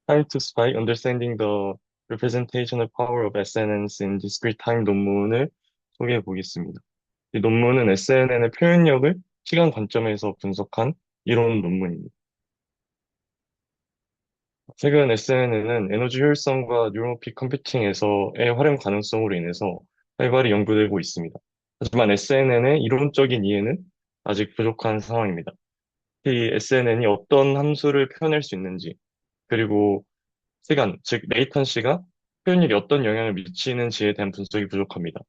Time to Spy, Understanding the Representational Power of SNNs in Discrete Time 논문을 소개해 보겠습니다. 이 논문은 SNN의 표현력을 시간 관점에서 분석한 이론 논문입니다. 최근 SNN은 에너지 효율성과 뉴로픽 컴퓨팅에서의 활용 가능성으로 인해서 활발히 연구되고 있습니다. 하지만 SNN의 이론적인 이해는 아직 부족한 상황입니다. 이 SNN이 어떤 함수를 표현할 수 있는지, 그리고 시간, 즉 레이턴시가 표현율이 어떤 영향을 미치는지에 대한 분석이 부족합니다.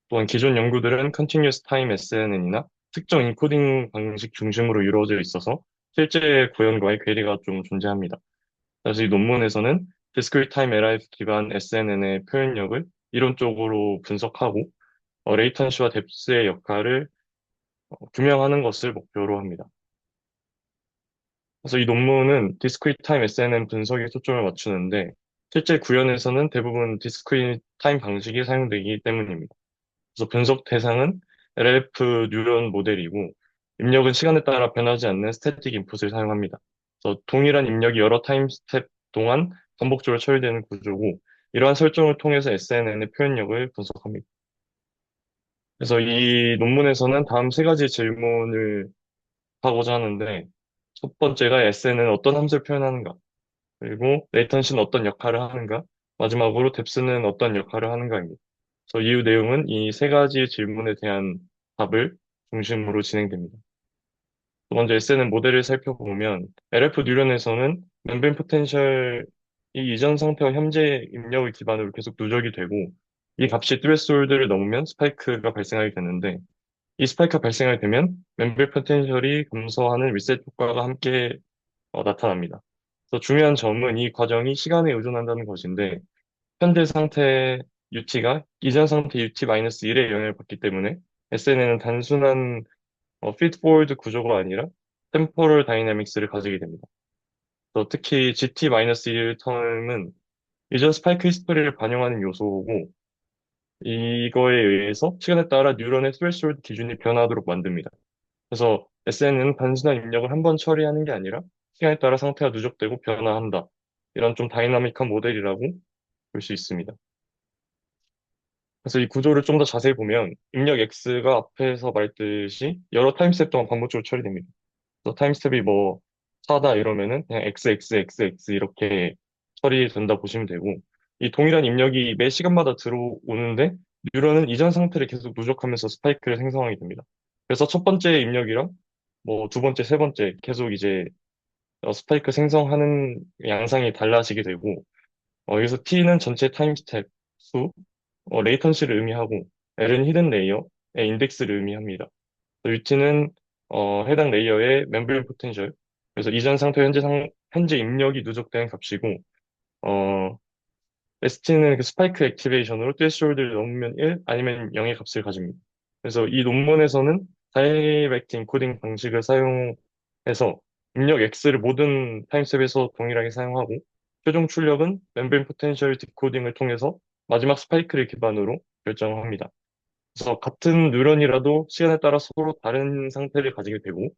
또한 기존 연구들은 Continuous Time SNN이나 특정 인코딩 방식 중심으로 이루어져 있어서 실제 구현과의 괴리가 좀 존재합니다. 그래서 이 논문에서는 Discrete Time LIF 기반 SNN의 표현력을 이론적으로 분석하고 레이턴시와 뎁스의 역할을 규명하는 것을 목표로 합니다. 그래서 이 논문은 Discrete Time SNN 분석에 초점을 맞추는데 실제 구현에서는 대부분 Discrete Time 방식이 사용되기 때문입니다. 그래서 분석 대상은 LLF 뉴런 모델이고 입력은 시간에 따라 변하지 않는 스태틱 인풋을 사용합니다. 그래서 동일한 입력이 여러 타임 스텝 동안 반복적으로 처리되는 구조고 이러한 설정을 통해서 SNN의 표현력을 분석합니다. 그래서 이 논문에서는 다음 세 가지 질문을 하고자 하는데 첫 번째가 SNN은 어떤 함수를 표현하는가? 그리고 레이턴시는 어떤 역할을 하는가? 마지막으로 뎁스는 어떤 역할을 하는가입니다. 그래서 이후 내용은 이 세 가지 질문에 대한 답을 중심으로 진행됩니다. 먼저 SNN 모델을 살펴보면 LF 뉴런에서는 멤브레인 포텐셜이 이전 상태와 현재 입력을 기반으로 계속 누적이 되고 이 값이 트레스홀드를 넘으면 스파이크가 발생하게 되는데 이 스파이크가 발생하게 되면 멤브레인 포텐셜이 감소하는 리셋 효과가 함께 나타납니다. 그래서 중요한 점은 이 과정이 시간에 의존한다는 것인데 현재 상태 UT가 이전 상태 UT-1의 영향을 받기 때문에 SNN은 단순한 feedforward 구조가 아니라 템포럴 다이내믹스를 가지게 됩니다. 또 특히 GT-1 텀은 이전 스파이크 히스토리를 반영하는 요소고 이거에 의해서 시간에 따라 뉴런의 스레스홀드 기준이 변화하도록 만듭니다. 그래서 SNN은 단순한 입력을 한 번 처리하는 게 아니라 시간에 따라 상태가 누적되고 변화한다. 이런 좀 다이나믹한 모델이라고 볼 수 있습니다. 그래서 이 구조를 좀 더 자세히 보면 입력 X가 앞에서 말했듯이 여러 타임스텝 동안 반복적으로 처리됩니다. 그래서 타임스텝이 뭐 4다 이러면은 그냥 X, X, X, X 이렇게 처리된다 보시면 되고 이 동일한 입력이 매 시간마다 들어오는데 뉴런은 이전 상태를 계속 누적하면서 스파이크를 생성하게 됩니다. 그래서 첫 번째 입력이랑 뭐 두 번째, 세 번째 계속 이제 스파이크 생성하는 양상이 달라지게 되고 여기서 T는 전체 타임 스텝 수, 레이턴시를 의미하고 L은 히든 레이어의 인덱스를 의미합니다. UT는 해당 레이어의 멤브레인 포텐셜, 그래서 이전 상태 현재 입력이 누적된 값이고 어, ST는 그 스파이크 액티베이션으로 threshold를 넘으면 1 아니면 0의 값을 가집니다. 그래서 이 논문에서는 다이렉트 인코딩 방식을 사용해서 입력 X를 모든 타임스텝에서 동일하게 사용하고 최종 출력은 멤브레인 포텐셜 디코딩을 통해서 마지막 스파이크를 기반으로 결정합니다. 그래서 같은 뉴런이라도 시간에 따라 서로 다른 상태를 가지게 되고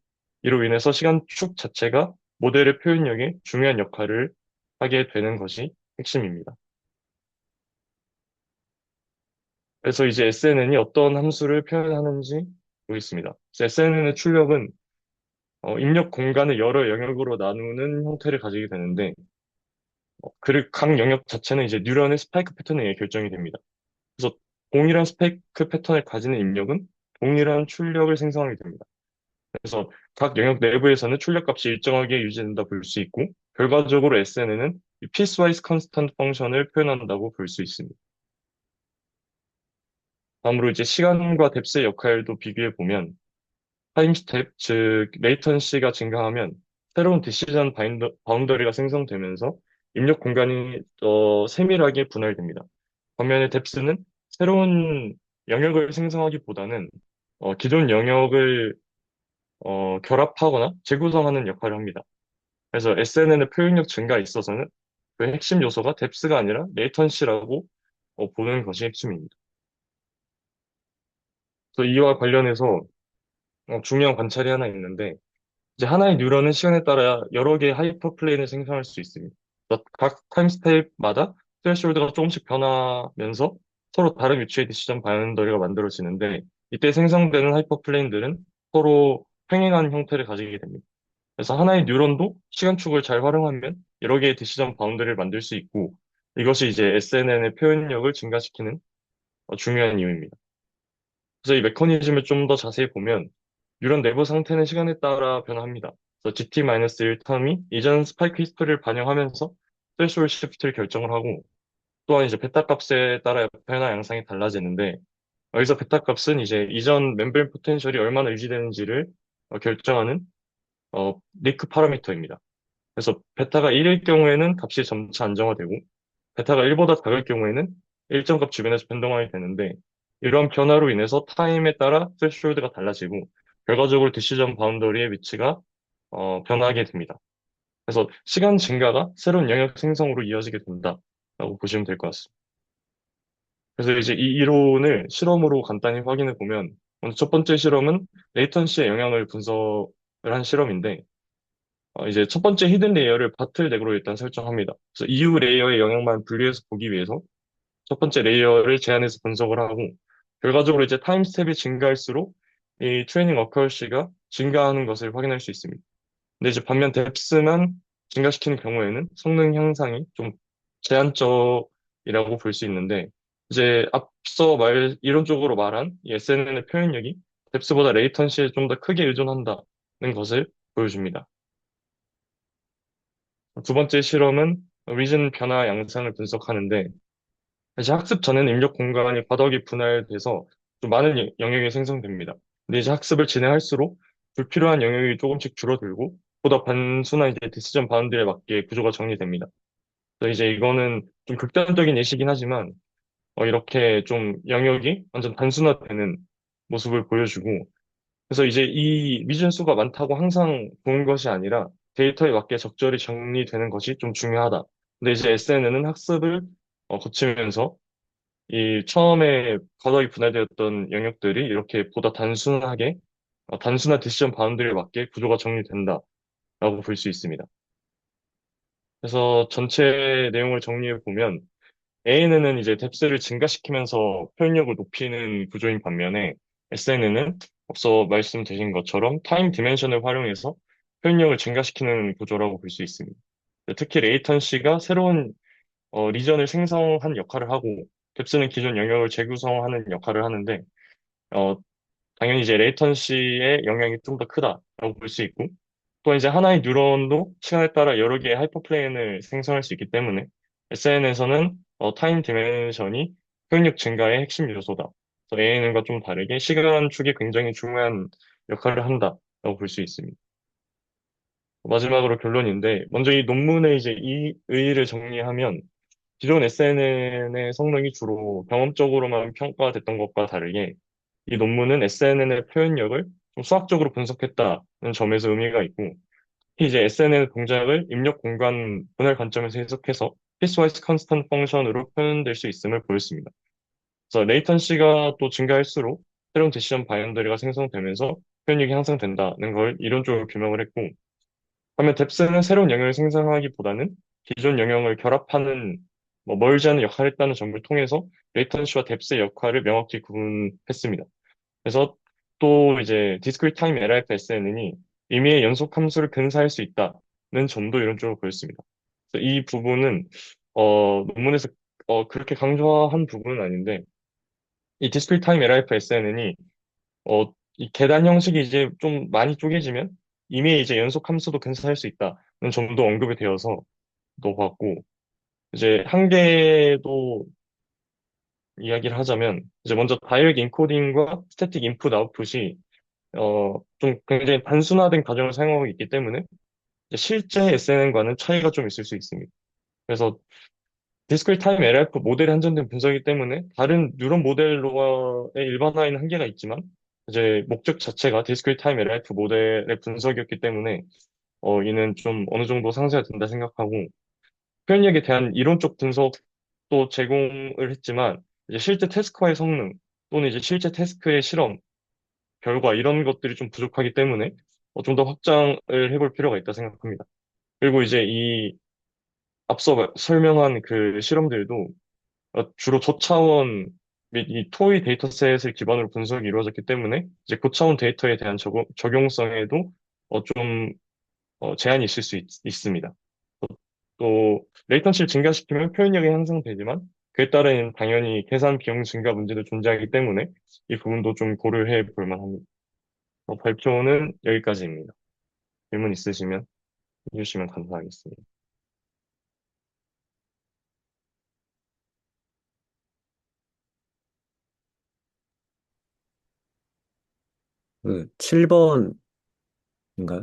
이로 인해서 시간 축 자체가 모델의 표현력에 중요한 역할을 하게 되는 것이 핵심입니다. 그래서 이제 SNN이 어떤 함수를 표현하는지 보겠습니다. SNN의 출력은 입력 공간을 여러 영역으로 나누는 형태를 가지게 되는데 각 영역 자체는 이제 뉴런의 스파이크 패턴에 의해 결정이 됩니다. 그래서 동일한 스파이크 패턴을 가지는 입력은 동일한 출력을 생성하게 됩니다. 그래서 각 영역 내부에서는 출력값이 일정하게 유지된다 볼 수 있고 결과적으로 SNN은 piecewise constant 펑션을 표현한다고 볼 수 있습니다. 다음으로 이제 시간과 뎁스의 역할도 비교해 보면 타임 스텝, 즉 레이턴시가 증가하면 새로운 디시전 바운더리가 생성되면서 입력 공간이 세밀하게 분할됩니다. 반면에 뎁스는 새로운 영역을 생성하기보다는 기존 영역을 결합하거나 재구성하는 역할을 합니다. 그래서 SNN의 표현력 증가에 있어서는 그 핵심 요소가 뎁스가 아니라 레이턴시라고 보는 것이 핵심입니다. 그래서 이와 관련해서 중요한 관찰이 하나 있는데 이제 하나의 뉴런은 시간에 따라 여러 개의 하이퍼 플레인을 생성할 수 있습니다. 각 타임 스텝마다 스레시홀드가 조금씩 변하면서 서로 다른 위치의 디시전 바운더리가 만들어지는데 이때 생성되는 하이퍼플레인들은 서로 평행한 형태를 가지게 됩니다. 그래서 하나의 뉴런도 시간축을 잘 활용하면 여러 개의 디시전 바운더리를 만들 수 있고 이것이 이제 SNN의 표현력을 증가시키는 중요한 이유입니다. 그래서 이 메커니즘을 좀 더 자세히 보면 뉴런 내부 상태는 시간에 따라 변화합니다. 그래서 GT-1 텀이 이전 스파이크 히스토리를 반영하면서 스레시홀드 시프트를 결정을 하고 또한 이제 베타 값에 따라 변화 양상이 달라지는데 여기서 베타 값은 이제 이전 멤브레인 포텐셜이 얼마나 유지되는지를 결정하는 리크 파라미터입니다. 그래서 베타가 1일 경우에는 값이 점차 안정화되고 베타가 1보다 작을 경우에는 일정 값 주변에서 변동하게 되는데 이러한 변화로 인해서 타임에 따라 스레시홀드가 달라지고 결과적으로 디시전 바운더리의 위치가 변하게 됩니다. 그래서 시간 증가가 새로운 영역 생성으로 이어지게 된다라고 보시면 될 것 같습니다. 그래서 이제 이 이론을 실험으로 간단히 확인해 보면 먼저 첫 번째 실험은 레이턴시의 영향을 분석을 한 실험인데 이제 첫 번째 히든 레이어를 바틀넥으로 일단 설정합니다. 그래서 이후 레이어의 영향만 분리해서 보기 위해서 첫 번째 레이어를 제한해서 분석을 하고 결과적으로 이제 타임 스텝이 증가할수록 이 트레이닝 어커시가 증가하는 것을 확인할 수 있습니다. 근데 이제 반면 뎁스만 증가시키는 경우에는 성능 향상이 좀 제한적이라고 볼 수 있는데 이제 앞서 이론적으로 말한 이 SNN의 표현력이 뎁스보다 레이턴시에 좀 더 크게 의존한다는 것을 보여줍니다. 두 번째 실험은 리전 변화 양상을 분석하는데 이제 학습 전에는 입력 공간이 바닥이 분할돼서 좀 많은 영역이 생성됩니다. 근데 이제 학습을 진행할수록 불필요한 영역이 조금씩 줄어들고 보다 단순한 이제 디시전 바운드에 맞게 구조가 정리됩니다. 그래서 이제 이거는 좀 극단적인 예시긴 하지만 이렇게 좀 영역이 완전 단순화되는 모습을 보여주고 그래서 이제 이 미준 수가 많다고 항상 좋은 것이 아니라 데이터에 맞게 적절히 정리되는 것이 좀 중요하다. 근데 이제 SNN은 학습을 거치면서 이 처음에 과도하게 분할되었던 영역들이 이렇게 보다 단순하게 단순한 디시전 바운드리에 맞게 구조가 정리된다라고 볼 수 있습니다. 그래서 전체 내용을 정리해 보면 ANN은 이제 뎁스를 증가시키면서 표현력을 높이는 구조인 반면에 SNN은 앞서 말씀드린 것처럼 타임 디멘션을 활용해서 표현력을 증가시키는 구조라고 볼 수 있습니다. 특히 레이턴시가 새로운 리전을 생성한 역할을 하고 뎁스는 기존 영역을 재구성하는 역할을 하는데 어, 당연히 이제 레이턴시의 영향이 좀 더 크다라고 볼 수 있고 또 이제 하나의 뉴런도 시간에 따라 여러 개의 하이퍼플레인을 생성할 수 있기 때문에 SN에서는 타임 디멘션이 효율력 증가의 핵심 요소다. 그래서 ANN과 좀 다르게 시간 축이 굉장히 중요한 역할을 한다라고 볼 수 있습니다. 마지막으로 결론인데 먼저 이 논문의 이제 이 의의를 정리하면 기존 SNN의 성능이 주로 경험적으로만 평가됐던 것과 다르게 이 논문은 SNN의 표현력을 좀 수학적으로 분석했다는 점에서 의미가 있고 특히 이제 SNN 동작을 입력 공간 분할 관점에서 해석해서 피스와이스 컨스턴트 펑션으로 표현될 수 있음을 보였습니다. 그래서 레이턴시가 또 증가할수록 새로운 디시전 바이너리가 생성되면서 표현력이 향상된다는 걸 이론적으로 규명을 했고 반면 뎁스는 새로운 영역을 생성하기보다는 기존 영역을 결합하는 멀지하는 역할을 했다는 점을 통해서 레이턴시와 뎁스의 역할을 명확히 구분했습니다. 그래서 또 이제 discrete time LFSN이 임의의 연속 함수를 근사할 수 있다는 점도 이론적으로 보였습니다. 그래서 이 부분은 논문에서 그렇게 강조한 부분은 아닌데 이 discrete time LFSN이 이 계단 형식이 이제 좀 많이 쪼개지면 이미 이제 연속 함수도 근사할 수 있다는 점도 언급이 되어서 또 봤고 이제 한 개도 이야기를 하자면 이제 먼저 다이렉트 인코딩과 스태틱 인풋 아웃풋이 좀 굉장히 단순화된 과정을 사용하고 있기 때문에 이제 실제 SNN과는 차이가 좀 있을 수 있습니다. 그래서 디스크리트 타임 LF 모델이 한정된 분석이기 때문에 다른 뉴런 모델로의 일반화에는 한계가 있지만 이제 목적 자체가 디스크리트 타임 LF 모델의 분석이었기 때문에 이는 좀 어느 정도 상쇄가 된다 생각하고 표현력에 대한 이론적 분석도 제공을 했지만 이제 실제 태스크와의 성능 또는 이제 실제 태스크의 실험 결과 이런 것들이 좀 부족하기 때문에 좀 더 확장을 해볼 필요가 있다 생각합니다. 그리고 이제 이 앞서 설명한 그 실험들도 주로 저차원 및 이 토의 데이터셋을 기반으로 분석이 이루어졌기 때문에 이제 고차원 데이터에 대한 적용성에도 좀 제한이 있을 수 있습니다. 또 레이턴시를 증가시키면 표현력이 향상되지만 그에 따른 당연히 계산 비용 증가 문제도 존재하기 때문에 이 부분도 좀 고려해 볼 만합니다. 발표는 여기까지입니다. 질문 있으시면 해주시면 감사하겠습니다. 그 7번인가요?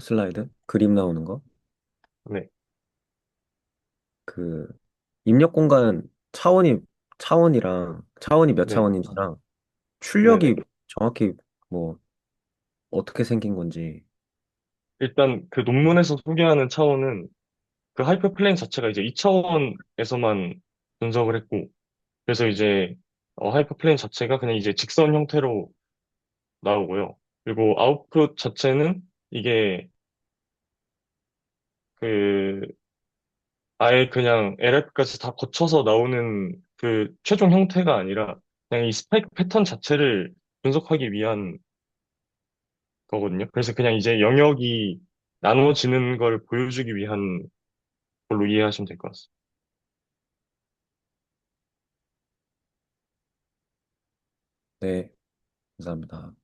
슬라이드? 그림 나오는 거? 네, 그 입력 공간 차원이 몇 네, 차원인지랑 네네. 출력이 정확히 뭐 어떻게 생긴 건지. 일단 그 논문에서 소개하는 차원은 그 하이퍼플레인 자체가 이제 2차원에서만 분석을 했고, 그래서 이제 하이퍼플레인 자체가 그냥 이제 직선 형태로 나오고요. 그리고 아웃풋 자체는 이게 그 아예 그냥 LF까지 다 거쳐서 나오는 그 최종 형태가 아니라 그냥 이 스파이크 패턴 자체를 분석하기 위한 거거든요. 그래서 그냥 이제 영역이 나눠지는 걸 보여주기 위한 걸로 이해하시면 될 것 같습니다. 네, 감사합니다.